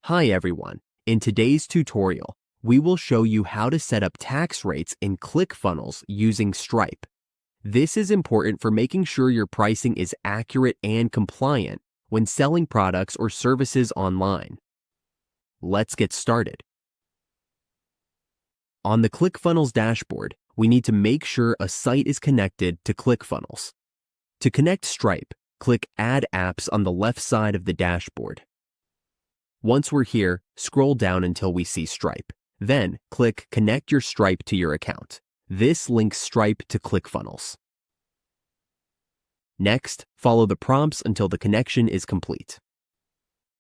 Hi everyone. In today's tutorial, we will show you how to set up tax rates in ClickFunnels using Stripe. This is important for making sure your pricing is accurate and compliant when selling products or services online. Let's get started. On the ClickFunnels dashboard, we need to make sure a site is connected to ClickFunnels. To connect Stripe, click Add Apps on the left side of the dashboard. Once we're here, scroll down until we see Stripe. Then, click Connect your Stripe to your account. This links Stripe to ClickFunnels. Next, follow the prompts until the connection is complete.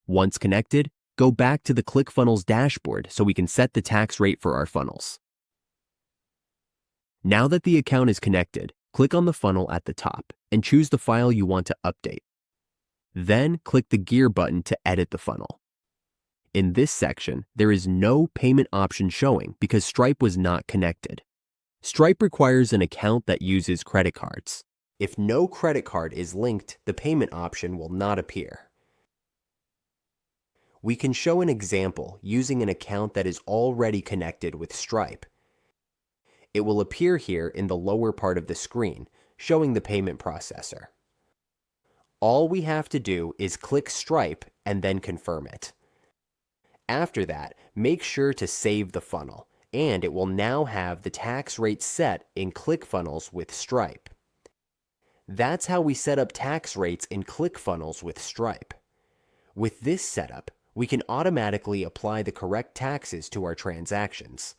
Once connected, go back to the ClickFunnels dashboard so we can set the tax rate for our funnels. Now that the account is connected, click on the funnel at the top and choose the file you want to update. Then, click the gear button to edit the funnel. In this section, there is no payment option showing because Stripe was not connected. Stripe requires an account that uses credit cards. If no credit card is linked, the payment option will not appear. We can show an example using an account that is already connected with Stripe. It will appear here in the lower part of the screen, showing the payment processor. All we have to do is click Stripe and then confirm it. After that, make sure to save the funnel, and it will now have the tax rate set in ClickFunnels with Stripe. That's how we set up tax rates in ClickFunnels with Stripe. With this setup, we can automatically apply the correct taxes to our transactions.